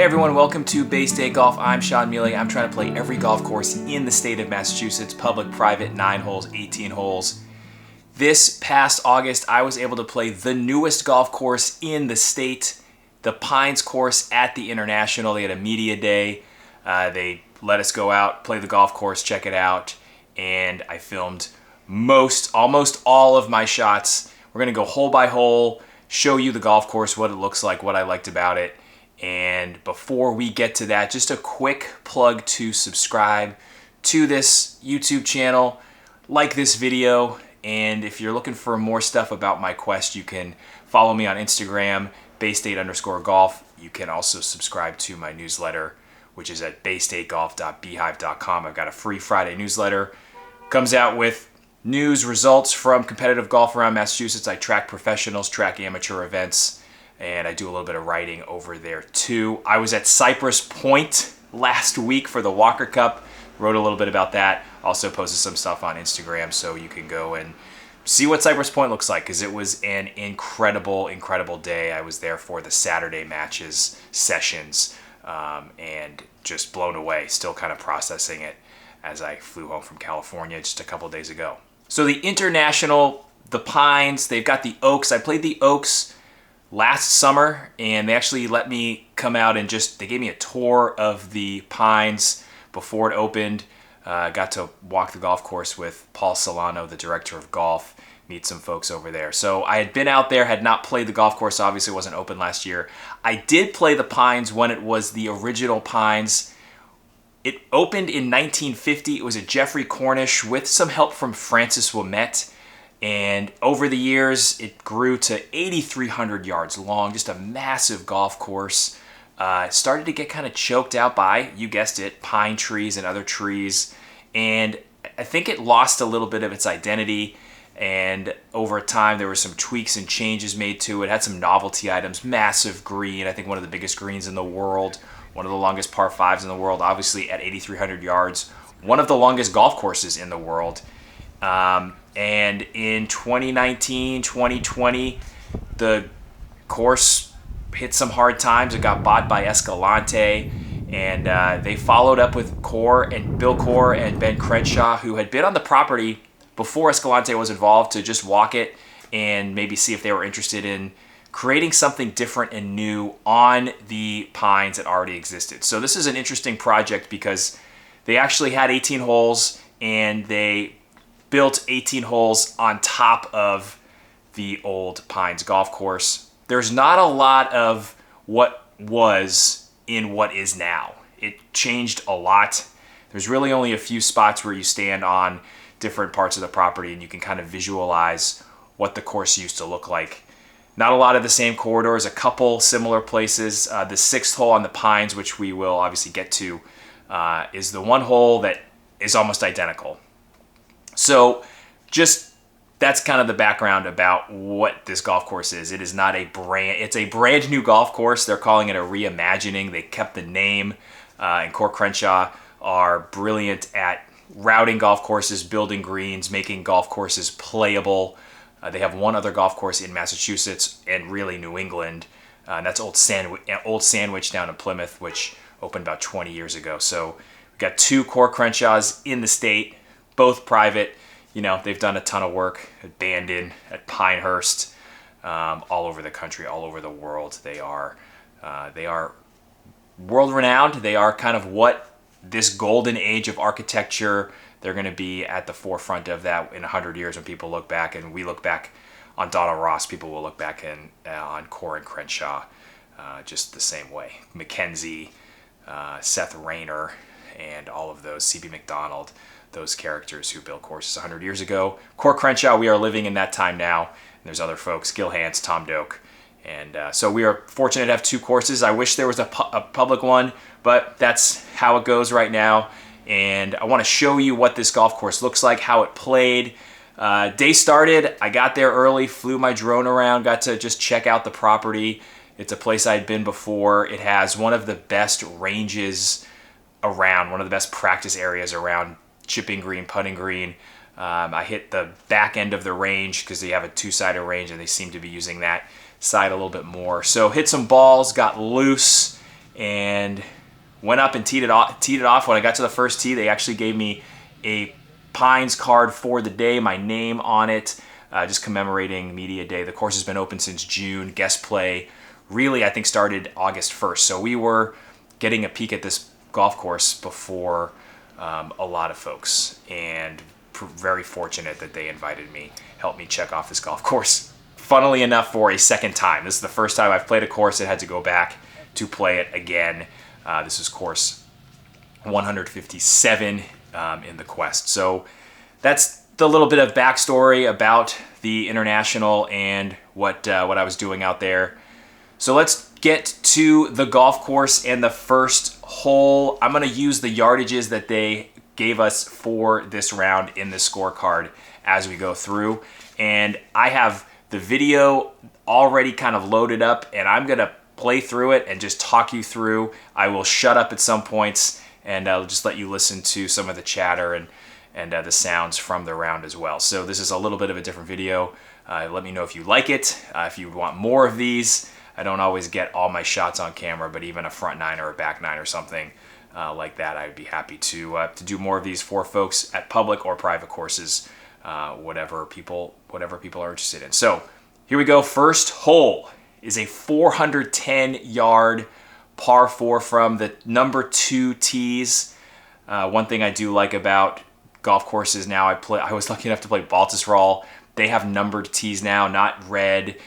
Hey everyone, welcome to Bay State Golf. I'm Sean Mealy. I'm trying to play every golf course in the state of Massachusetts, public, private, 9 holes, 18 holes. This past August, I was able to play the newest golf course in the state, the Pines course at the International. They had a media day. They let us go out, play the golf course, check it out, and I filmed almost all of my shots. We're gonna go hole by hole, show you the golf course, what it looks like, what I liked about it. And before we get to that, just a quick plug to subscribe to this YouTube channel, like this video, and if you're looking for more stuff about my quest, you can follow me on Instagram, baystate_golf. You can also subscribe to my newsletter, which is at baystategolf.beehive.com. I've got a free Friday newsletter. Comes out with news, results from competitive golf around Massachusetts. I track professionals, track amateur events, and I do a little bit of writing over there too. I was at Cypress Point last week for the Walker Cup. Wrote a little bit about that. Also posted some stuff on Instagram, so you can go and see what Cypress Point looks like, because it was an incredible day. I was there for the Saturday matches, sessions, and just blown away. Still kind of processing it as I flew home from California just a couple days ago. So the International, the Pines, they've got the Oaks. I played the Oaks last summer, and they actually let me come out and they gave me a tour of the Pines before it opened. Got to walk the golf course with Paul Solano, the director of golf, meet some folks over there. So I had been out there, had not played the golf course, obviously wasn't open last year. I did play the Pines when it was the original Pines. It opened in 1950. It was a Jeffrey Cornish with some help from Francis Ouimet. And over the years, it grew to 8,300 yards long, just a massive golf course. It started to get kind of choked out by, you guessed it, pine trees and other trees. And I think it lost a little bit of its identity. And over time, there were some tweaks and changes made to it. It had some novelty items, massive green, I think one of the biggest greens in the world, one of the longest par fives in the world, obviously at 8,300 yards, one of the longest golf courses in the world. And in 2019, 2020, the course hit some hard times. It got bought by Escalante, and they followed up with Bill Coore Ben Crenshaw, who had been on the property before Escalante was involved, to just walk it and maybe see if they were interested in creating something different and new on the Pines that already existed. So this is an interesting project because they actually had 18 holes, and they built 18 holes on top of the old Pines golf course. There's not a lot of what was in what is now. It changed a lot. There's really only a few spots where you stand on different parts of the property and you can kind of visualize what the course used to look like. Not a lot of the same corridors, a couple similar places. The 6th hole on the Pines, which we will obviously get to, is the one hole that is almost identical. So that's kind of the background about what this golf course is. It is not it's a brand new golf course. They're calling it a reimagining. They kept the name, and Coore Crenshaw are brilliant at routing golf courses, building greens, making golf courses playable. They have one other golf course in Massachusetts and really New England, and that's Old Sandwich down in Plymouth, which opened about 20 years ago. So we've got 2 Coore Crenshaws in the state, both private. You know, they've done a ton of work at Bandon, at Pinehurst, all over the country, all over the world. They are world-renowned. They are kind of what this golden age of architecture, they're going to be at the forefront of that in 100 years when people look back, and we look back on Donald Ross. People will look back on Coore Crenshaw just the same way. Mackenzie, Seth Rayner, and all of those, C.B. McDonald, those characters who built courses 100 years ago. Coore Crenshaw, we are living in that time now. And there's other folks, Gil Hans, Tom Doak. And so we are fortunate to have 2 courses. I wish there was a public one, but that's how it goes right now. And I want to show you what this golf course looks like, how it played. Day started, I got there early, flew my drone around, got to just check out the property. It's a place I'd been before. It has one of the best ranges around, one of the best practice areas around chipping green, putting green. I hit the back end of the range because they have a 2-sided range and they seem to be using that side a little bit more. So hit some balls, got loose, and went up and teed it off. When I got to the first tee, they actually gave me a Pines card for the day, my name on it, just commemorating Media Day. The course has been open since June. Guest play really, I think, started August 1st. So we were getting a peek at this golf course before a lot of folks, and very fortunate that they invited me, helped me check off this golf course. Funnily enough, for a second time. This is the first time I've played a course that had to go back to play it again. This is course 157 in the Quest. So that's the little bit of backstory about the International and what I was doing out there. So let's get to the golf course and the first hole. I'm going to use the yardages that they gave us for this round in the scorecard as we go through. And I have the video already kind of loaded up, and I'm going to play through it and just talk you through. I will shut up at some points, and I'll just let you listen to some of the chatter and the sounds from the round as well. So this is a little bit of a different video. Let me know if you like it, if you want more of these. I don't always get all my shots on camera, but even a front nine or a back nine or something like that, I'd be happy to do more of these for folks at public or private courses, whatever people are interested in. So here we go. First hole is a 410-yard par 4 from the number 2 tees. One thing I do like about golf courses now, I was lucky enough to play Baltusrol. They have numbered tees now, not red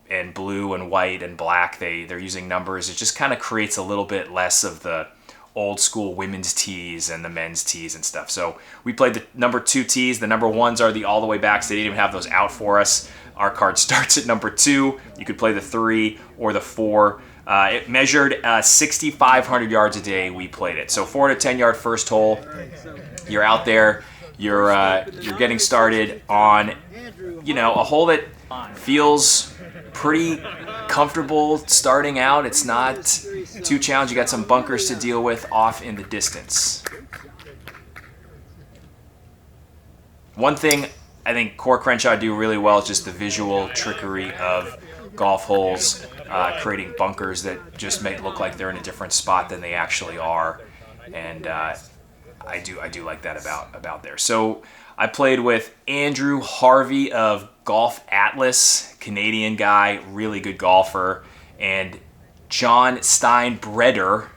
and blue and white and black. They're using numbers. It just kind of creates a little bit less of the old school women's tees and the men's tees and stuff. So we played the number 2 tees. The number 1s are the all the way backs. They didn't even have those out for us. Our card starts at number 2. You could play the 3 or the 4. It measured 6,500 yards a day. We played it. So 410-yard first hole. You're out there. You're getting started on, a hole that feels pretty comfortable starting out. It's not too challenging. You got some bunkers to deal with off in the distance. One thing I think Coore Crenshaw do really well is just the visual trickery of golf holes, creating bunkers that just make it look like they're in a different spot than they actually are, and I do like that about there. So I played with Andrew Harvey of Golf Atlas, Canadian guy, really good golfer, and John Steinbreder,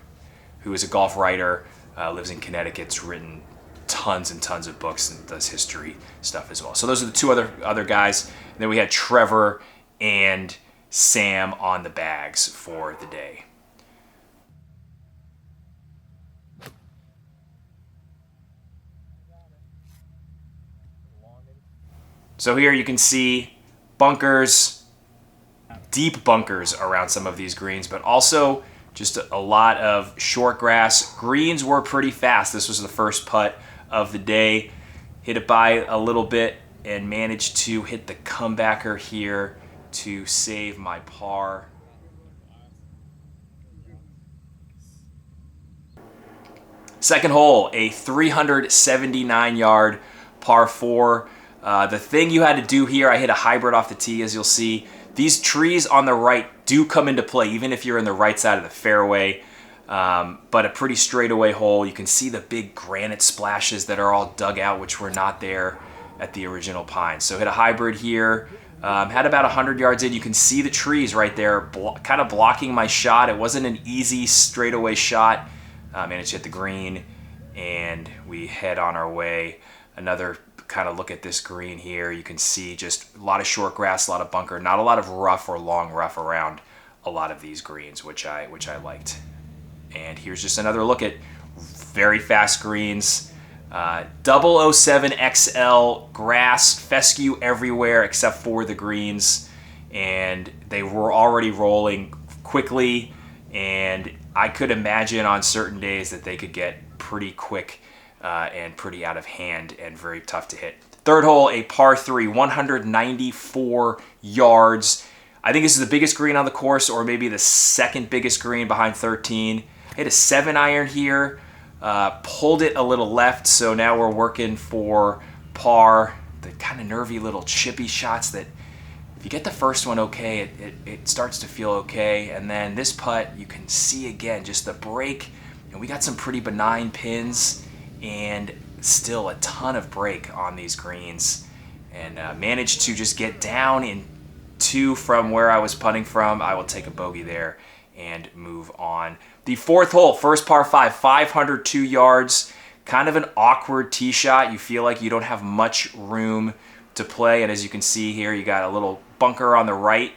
who is a golf writer, lives in Connecticut, has written tons and tons of books and does history stuff as well. So those are the two other guys. And then we had Trevor and Sam on the bags for the day. So here you can see bunkers, deep bunkers around some of these greens, but also just a lot of short grass. Greens were pretty fast. This was the first putt of the day. Hit it by a little bit and managed to hit the comebacker here to save my par. Second hole, a 379-yard par 4. The thing you had to do here, I hit a hybrid off the tee, as you'll see. These trees on the right do come into play, even if you're in the right side of the fairway. But a pretty straightaway hole. You can see the big granite splashes that are all dug out, which were not there at the original Pines. So hit a hybrid here. Had about 100 yards in. You can see the trees right there, kind of blocking my shot. It wasn't an easy straightaway shot. Managed to hit the green, and we head on our way. Another kind of look at this green here. You can see just a lot of short grass, a lot of bunker, not a lot of rough or long rough around a lot of these greens, which I liked. And here's just another look at very fast greens. 007 XL grass, fescue everywhere except for the greens, and they were already rolling quickly, and I could imagine on certain days that they could get pretty quick and pretty out of hand and very tough to hit. Third hole, a par 3, 194 yards. I think this is the biggest green on the course, or maybe the second biggest green behind 13. Hit a 7-iron here, pulled it a little left, so now we're working for par. The kind of nervy little chippy shots that if you get the first one okay, it starts to feel okay. And then this putt, you can see again, just the break. And we got some pretty benign pins and still a ton of break on these greens. And managed to just get down in 2 from where I was putting from. I will take a bogey there and move on. The 4th hole, first par 5, 502 yards. Kind of an awkward tee shot. You feel like you don't have much room to play. And as you can see here, you got a little bunker on the right.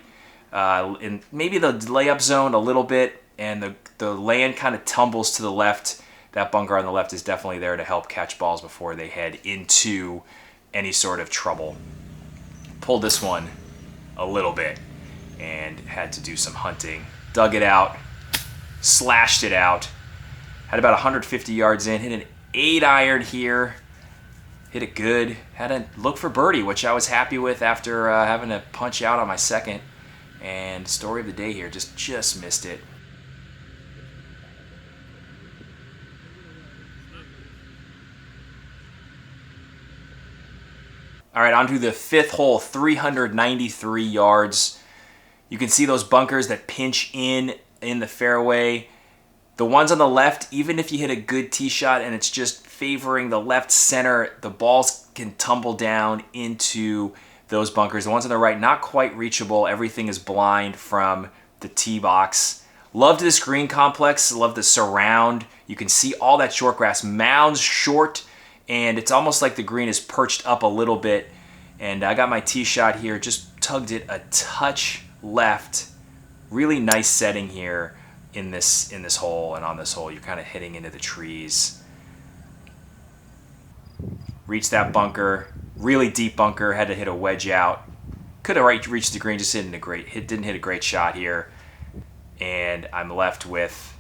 And maybe the layup zone a little bit. And the land kind of tumbles to the left. That bunker on the left is definitely there to help catch balls before they head into any sort of trouble. Pulled this one a little bit and had to do some hunting. Dug it out, slashed it out. Had about 150 yards in, hit an 8-iron here. Hit it good. Had to look for birdie, which I was happy with after having to punch out on my second. And story of the day here, just missed it. All right, on to the 5th hole, 393 yards. You can see those bunkers that pinch in the fairway. The ones on the left, even if you hit a good tee shot and it's just favoring the left center, the balls can tumble down into those bunkers. The ones on the right, not quite reachable. Everything is blind from the tee box. Loved this green complex. Loved the surround. You can see all that short grass. Mounds short, and it's almost like the green is perched up a little bit. And I got my tee shot here, just tugged it a touch left. Really nice setting here in this hole, and on this hole you're kind of hitting into the trees. Reached that bunker, really deep bunker, had to hit a wedge out. Could have reached the green, just didn't hit a great shot here. And I'm left with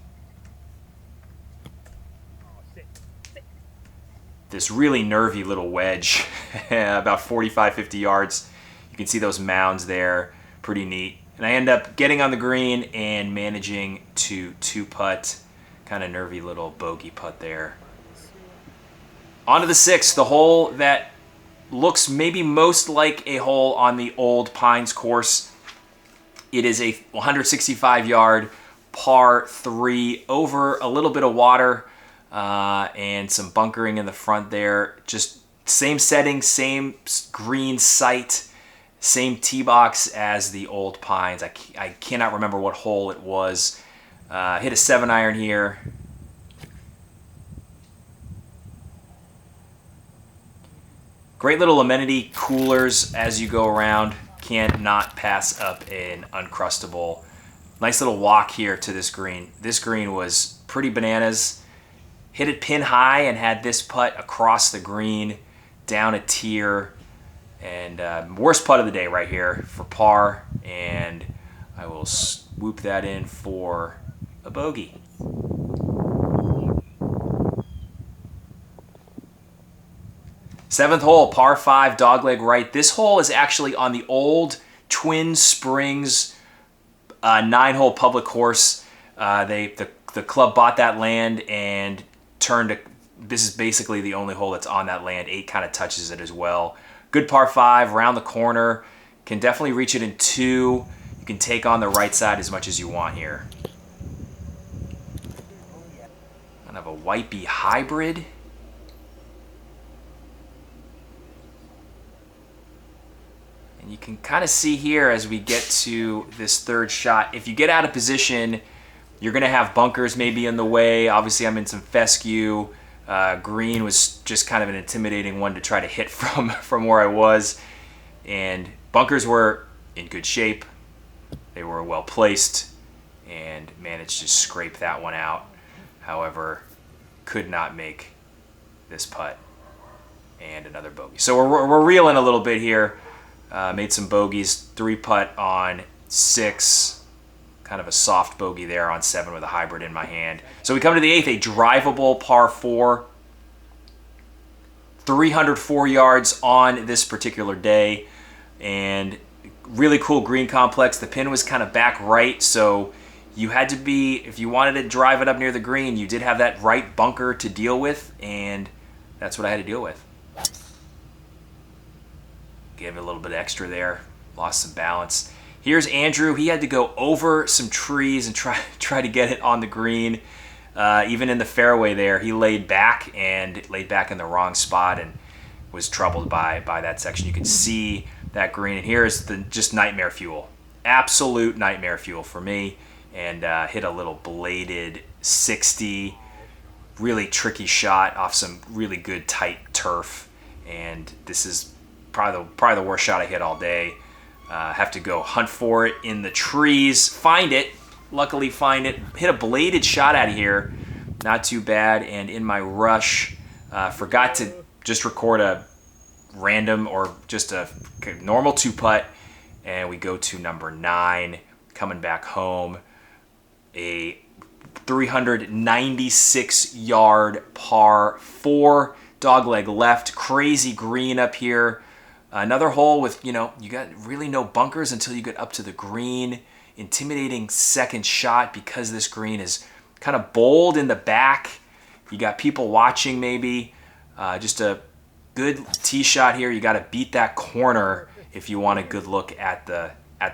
this really nervy little wedge, about 45, 50 yards. You can see those mounds there, pretty neat. And I end up getting on the green and managing to 2-putt, kind of nervy little bogey putt there. On to the 6th, the hole that looks maybe most like a hole on the old Pines course. It is a 165-yard par 3 over a little bit of water. And some bunkering in the front there. Just same setting, same green site, same tee box as the old Pines. I cannot remember what hole it was. Hit a 7-iron here. Great little amenity coolers as you go around. Can't not pass up an Uncrustable. Nice little walk here to this green. This green was pretty bananas. Hit it pin high and had this putt across the green, down a tier. And worst putt of the day right here for par. And I will swoop that in for a bogey. Seventh hole, par 5, dogleg right. This hole is actually on the old Twin Springs 9-hole public course. The club bought that land and this is basically the only hole that's on that land. 8 kind of touches it as well. Good par 5, around the corner. Can definitely reach it in 2. You can take on the right side as much as you want here. Kind of a wipey hybrid. And you can kind of see here as we get to this 3rd shot, if you get out of position, you're going to have bunkers maybe in the way. Obviously, I'm in some fescue. Green was just kind of an intimidating one to try to hit from where I was. And bunkers were in good shape. They were well placed and managed to scrape that one out. However, could not make this putt and another bogey. So we're reeling a little bit here. Made some bogeys. 3-putt on 6. Kind of a soft bogey there on 7 with a hybrid in my hand. So we come to the 8th, a drivable par 4. 304 yards on this particular day. And really cool green complex. The pin was kind of back right, so you had to be, if you wanted to drive it up near the green, you did have that right bunker to deal with, and that's what I had to deal with. Gave it a little bit extra there. lost some balance. Here's Andrew. He had to go over some trees and try to get it on the green. Even in the fairway there, he laid back in the wrong spot and was troubled by that section. You can see that green, and here's just nightmare fuel. Absolute nightmare fuel for me, and hit a little bladed 60. Really tricky shot off some really good tight turf, and this is probably the worst shot I hit all day. Have to go hunt for it in the trees, find it. Luckily find it, hit a bladed shot out of here, not too bad. And in my rush, forgot to just record a random or just a normal 2-putt, and we go to number 9, coming back home, a 396 yard par 4, dogleg left, crazy green up here. Another hole with, you got really no bunkers until you get up to the green. Intimidating second shot because this green is kind of bold in the back. You got people watching maybe. Just a good tee shot here. You got to beat that corner if you want a good look at the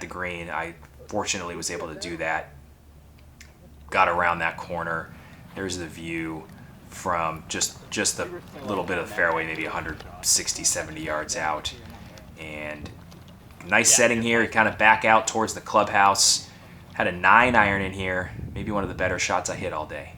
green. I fortunately was able to do that. Got around that corner. There's the view from just a little bit of the fairway, maybe 160, 70 yards out. And nice setting here. You kind of back out towards the clubhouse. Had a 9-iron in here. Maybe one of the better shots I hit all day.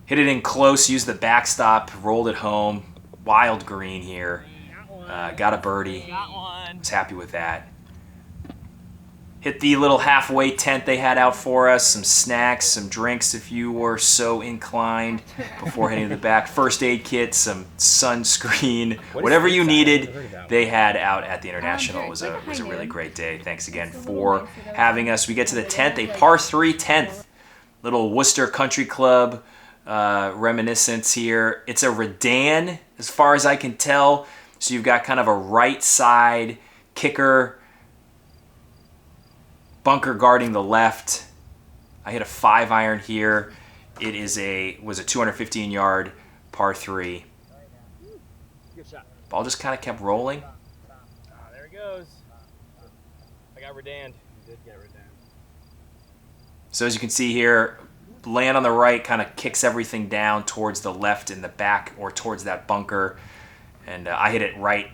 Hit it in close, used the backstop, rolled it home. Wild green here. Got a birdie. Was happy with that. Hit the little halfway tent they had out for us. Some snacks, some drinks if you were so inclined before heading to the back. First aid kit, some sunscreen, whatever you needed, they had out at the International. It was a really great day. Thanks again for having us. We get to the 10th, a par 3 10th. Little Worcester Country Club reminiscence here. It's a Redan, as far as I can tell. So you've got kind of a right side kicker, bunker guarding the left. I hit a 5-iron here. It was a 215 yard par 3. Ball just kind of kept rolling. There it goes. I got Redan. You did get Redan. So as you can see here, land on the right kind of kicks everything down towards the left in the back or towards that bunker. And I hit it right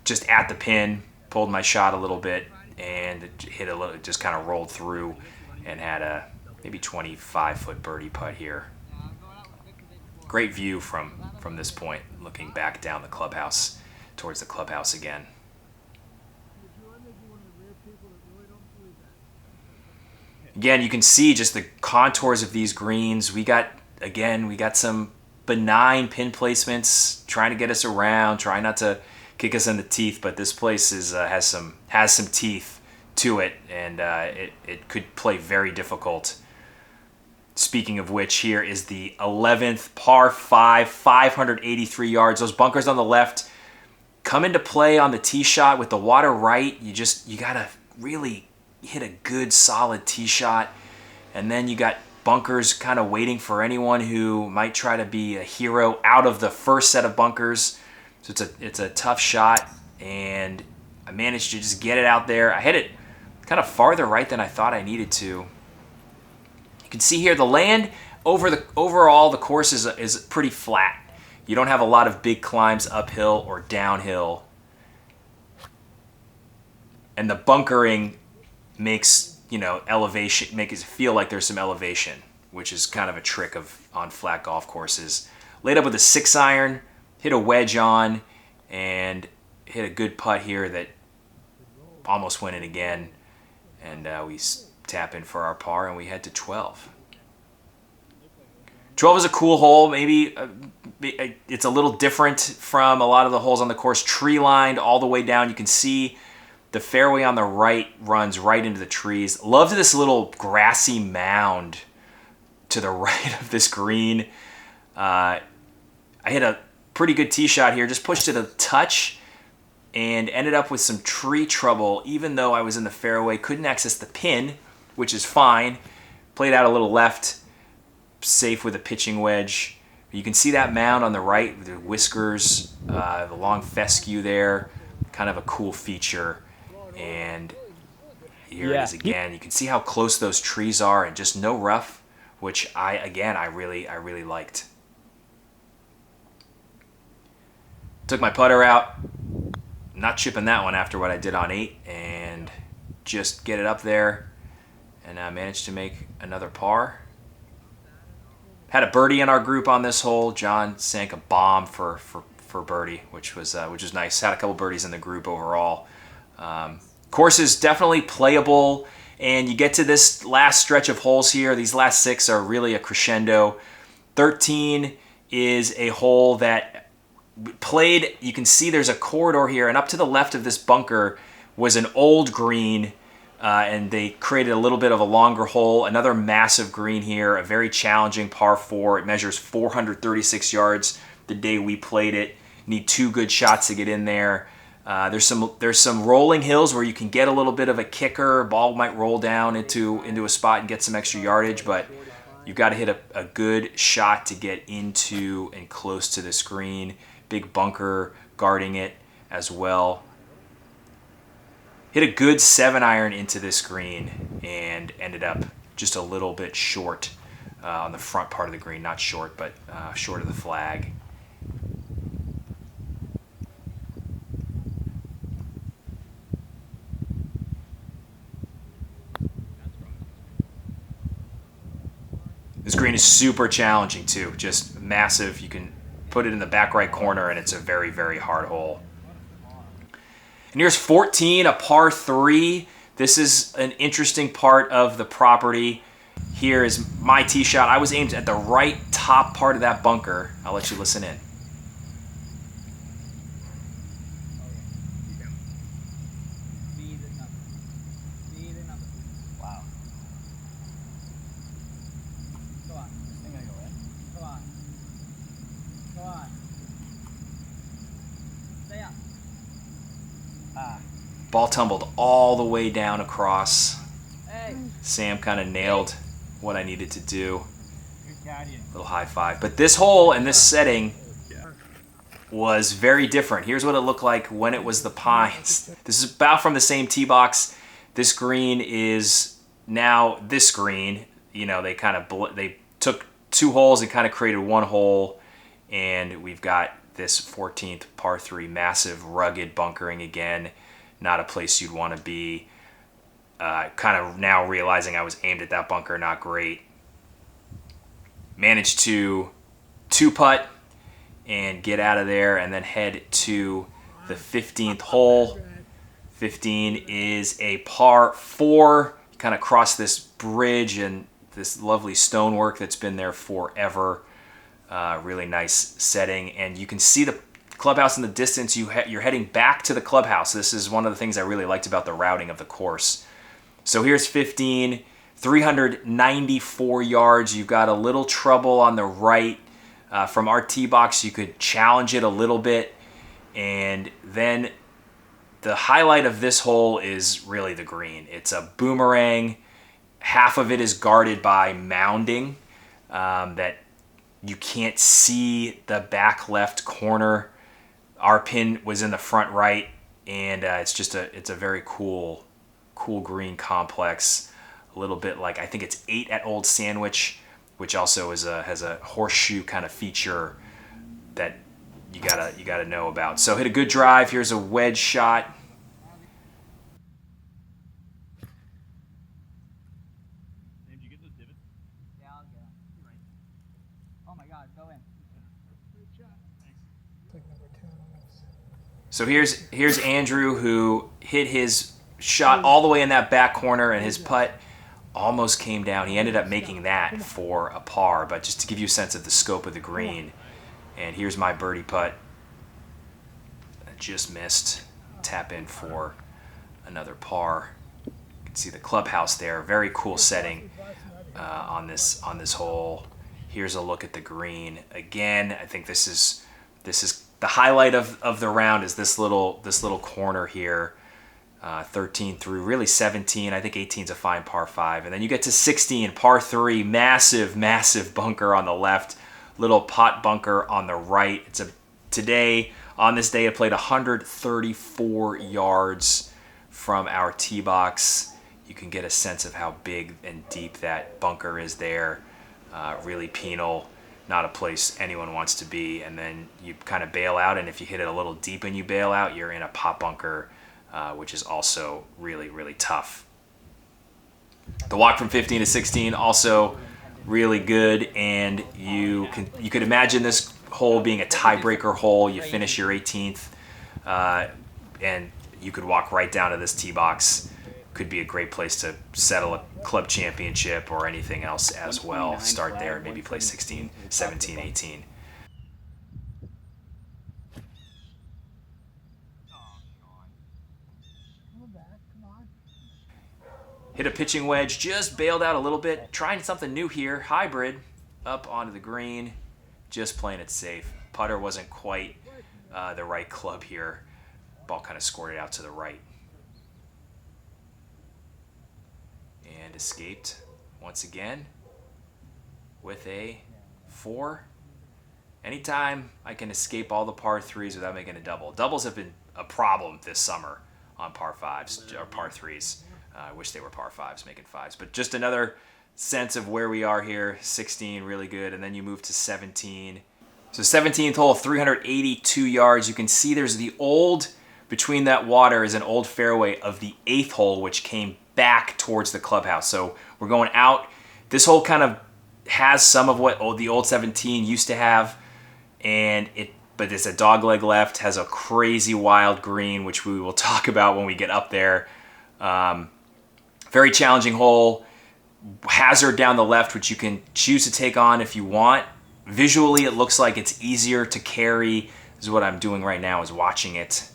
just at the pin, pulled my shot a little bit, and it just kind of rolled through and had a maybe 25-foot birdie putt here. Great view from this point, looking back down the clubhouse towards the clubhouse again. Again, you can see just the contours of these greens. We got some benign pin placements, trying to get us around, trying not to kick us in the teeth, but this place has some teeth to it, and it could play very difficult. Speaking of which, here is the 11th par 5, 583 yards. Those bunkers on the left come into play on the tee shot with the water right. You gotta really hit a good solid tee shot, and then you got bunkers kind of waiting for anyone who might try to be a hero out of the first set of bunkers. So it's a tough shot, and I managed to just get it out there. I hit it kind of farther right than I thought I needed to. You can see here the land overall the course is pretty flat. You don't have a lot of big climbs uphill or downhill, and the bunkering makes elevation, makes it feel like there's some elevation, which is kind of a trick on flat golf courses. Laid up with a 6-iron, hit a wedge on, and hit a good putt here that almost went in again. And we tap in for our par, and we head to 12. 12 is a cool hole. Maybe it's a little different from a lot of the holes on the course. Tree lined all the way down. You can see the fairway on the right runs right into the trees. Loved this little grassy mound to the right of this green. I hit a pretty good tee shot here. Just pushed it a touch and ended up with some tree trouble, even though I was in the fairway. Couldn't access the pin, which is fine. Played out a little left, safe with a pitching wedge. You can see that mound on the right with the whiskers, the long fescue there, kind of a cool feature. And here it is again. You can see how close those trees are and just no rough, which I really liked. Took my putter out, not chipping that one after what I did on 8, and just get it up there, and I managed to make another par. Had a birdie in our group on this hole. John sank a bomb for birdie, which was nice. Had a couple birdies in the group overall. Course is definitely playable, and you get to this last stretch of holes here. These last 6 are really a crescendo. 13 is a hole that played. You can see there's a corridor here, and up to the left of this bunker was an old green. And they created a little bit of a longer hole. Another massive green here, a very challenging par 4. It measures 436 yards the day we played it. Need 2 good shots to get in there. There's some rolling hills where you can get a little bit of a kicker. Ball might roll down into a spot and get some extra yardage, but you've got to hit a good shot to get into and close to this green. Big bunker guarding it as well. Hit a good 7-iron into this green and ended up just a little bit short on the front part of the green. Not short, but short of the flag. This green is super challenging too, just massive. You can put it in the back right corner and it's a very, very hard hole. And here's 14, a par 3. This is an interesting part of the property. Here is my tee shot. I was aimed at the right top part of that bunker. I'll let you listen in. Wow. Come on. I'm gonna go in. Come on. Come on. Stay up. Ball tumbled all the way down across. Sam kind of nailed what I needed to do. Little high five. But this hole and this setting was very different. Here's what it looked like when it was the Pines. This is about from the same tee box. This green is now this green. You know, they took 2 holes and kind of created 1 hole, and we've got this 14th par 3, massive rugged bunkering again. Not a place you'd want to be. Kind of now realizing I was aimed at that bunker, not great. Managed to 2-putt and get out of there and then head to the 15th hole. 15 is a par 4. You kind of cross this bridge and this lovely stonework that's been there forever. Really nice setting, and you can see the clubhouse in the distance. You're heading back to the clubhouse. This is one of the things I really liked about the routing of the course. So here's 15, 394 yards. You've got a little trouble on the right. From our tee box, you could challenge it a little bit. And then the highlight of this hole is really the green. It's a boomerang. Half of it is guarded by mounding that you can't see the back left corner. Our pin was in the front right, and it's a very cool green complex. A little bit like, I think it's 8 at Old Sandwich, which also has a horseshoe kind of feature that you gotta know about. So hit a good drive. Here's a wedge shot. Did you get those divots? Yeah, I'll get them. You're right. Oh my God, go in. Great shot. Thanks. Take number 10 on this. So here's Andrew, who hit his shot all the way in that back corner, and his putt almost came down. He ended up making that for a par, but just to give you a sense of the scope of the green. And here's my birdie putt. I just missed. Tap in for another par. You can see the clubhouse there. Very cool setting on this hole. Here's a look at the green. Again, I think this is This is the highlight of the round, is this little corner here, 13 through really 17. I think 18 is a fine par 5. And then you get to 16, par 3, massive, massive bunker on the left, little pot bunker on the right. Today, on this day, I played 134 yards from our tee box. You can get a sense of how big and deep that bunker is there. Really penal, not a place anyone wants to be. And then you kind of bail out, and if you hit it a little deep and you bail out, you're in a pot bunker, which is also really, really tough. The walk from 15 to 16 also really good, and you could imagine this hole being a tiebreaker hole. You finish your 18th, and you could walk right down to this tee box. Could be a great place to settle a club championship or anything else as well. Start there and maybe play 16, 17, 18. Hit a pitching wedge, just bailed out a little bit. Trying something new here, hybrid, up onto the green, just playing it safe. Putter wasn't quite the right club here. Ball kind of squirted out to the right. And escaped once again with a 4. Anytime I can escape all the par 3s without making a double. Doubles have been a problem this summer on par 5s or par 3s. I wish they were par 5s, making 5s. But just another sense of where we are here. 16, really good. And then you move to 17. So 17th hole, 382 yards. You can see there's the old, between that water is an old fairway of the 8th hole, which came back towards the clubhouse. So we're going out. This hole kind of has some of what the old 17 used to have, but it's a dogleg left, has a crazy wild green, which we will talk about when we get up there. Very challenging hole. Hazard down the left, which you can choose to take on if you want. Visually, it looks like it's easier to carry. This is what I'm doing right now, is watching it.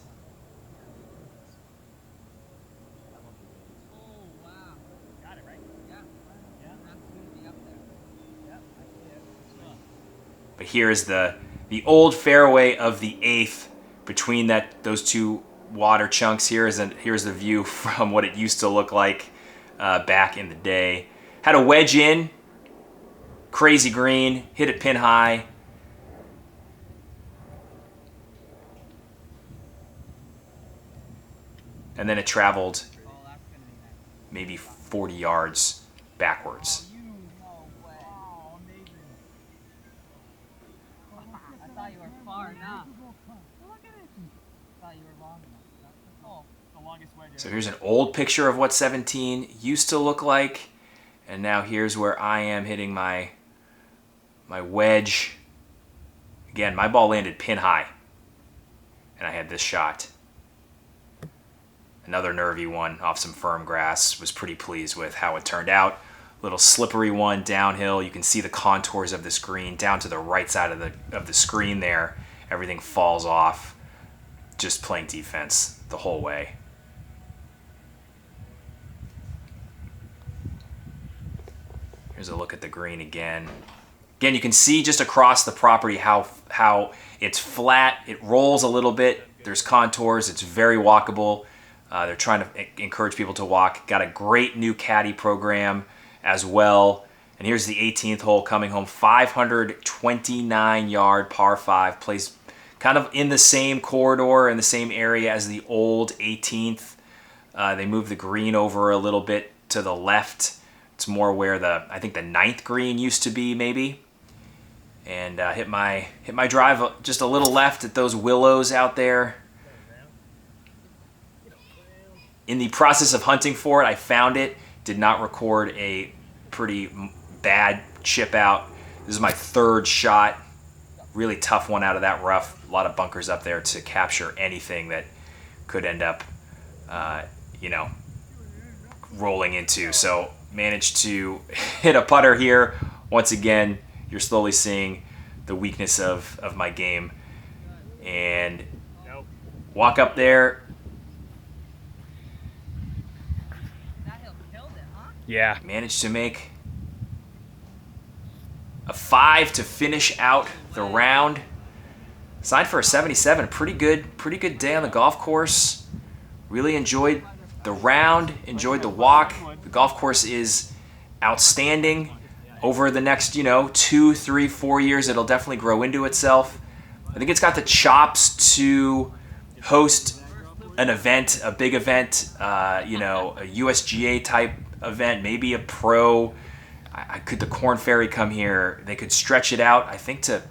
But here's the old fairway of the 8th. Between those two water chunks, here's the view from what it used to look like back in the day. Had a wedge in, crazy green, hit it pin high. And then it traveled maybe 40 yards backwards. So here's an old picture of what 17 used to look like, and now here's where I am hitting my wedge. Again, my ball landed pin high, and I had this shot. Another nervy one off some firm grass. Was pretty pleased with how it turned out. Little slippery one downhill. You can see the contours of this green down to the right side of the screen there. Everything falls off. Just playing defense the whole way. Here's a look at the green again. Again, you can see just across the property how it's flat. It rolls a little bit. There's contours. It's very walkable. They're trying to encourage people to walk. Got a great new caddy program as well. And here's the 18th hole coming home. 529 yard par 5. Plays kind of in the same corridor, in the same area as the old 18th. They moved the green over a little bit to the left. It's more where I think the 9th green used to be, maybe. And hit my drive just a little left at those willows out there. In the process of hunting for it, I found it. Did not record a pretty bad chip out. This is my 3rd shot. Really tough one out of that rough. A lot of bunkers up there to capture anything that could end up, rolling into. So managed to hit a putter here. Once again, you're slowly seeing the weakness of my game. And walk up there. Yeah. Managed to make a 5 to finish out the round. Signed for a 77. Pretty good day on the golf course. Really enjoyed the round, enjoyed the walk. The golf course is outstanding. Over the next, 2, 3, 4 years, it'll definitely grow into itself. I think it's got the chops to host an event, a big event, a USGA type event, maybe a pro. Could the Corn Ferry come here? They could stretch it out, I think, to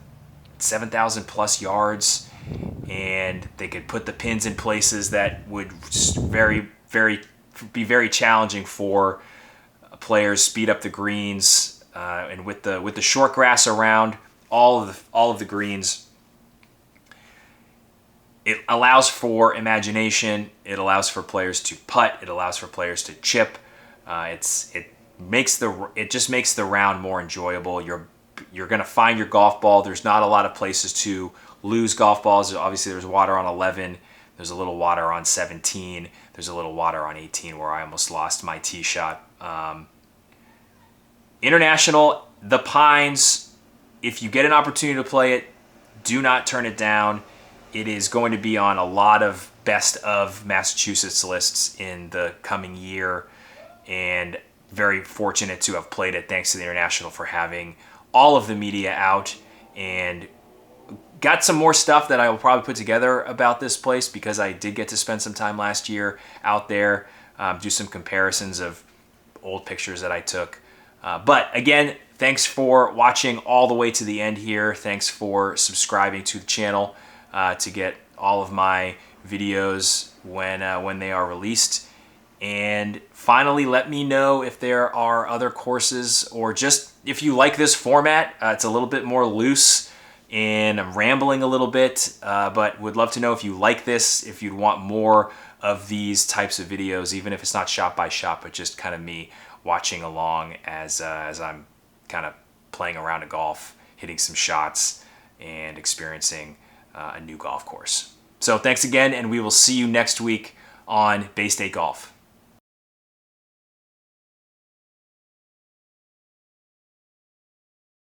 7,000 plus yards, and they could put the pins in places that would be very challenging for players. Speed up the greens, and with the short grass around all of the greens, it allows for imagination. It allows for players to putt. It allows for players to chip. It just makes the round more enjoyable. You're going to find your golf ball. There's not a lot of places to lose golf balls. Obviously, there's water on 11. There's a little water on 17. There's a little water on 18 where I almost lost my tee shot. International, the Pines, if you get an opportunity to play it, do not turn it down. It is going to be on a lot of best of Massachusetts lists in the coming year, and very fortunate to have played it thanks to the International for having all of the media out, and got some more stuff that I will probably put together about this place because I did get to spend some time last year out there, do some comparisons of old pictures that I took. But again, thanks for watching all the way to the end here. Thanks for subscribing to the channel to get all of my videos when they are released. And finally, let me know if there are other courses, or just if you like this format. It's a little bit more loose and I'm rambling a little bit, but would love to know if you like this, if you'd want more of these types of videos, even if it's not shot by shot, but just kind of me watching along as I'm kind of playing around a golf, hitting some shots, and experiencing a new golf course. So thanks again, and we will see you next week on Bay State Golf.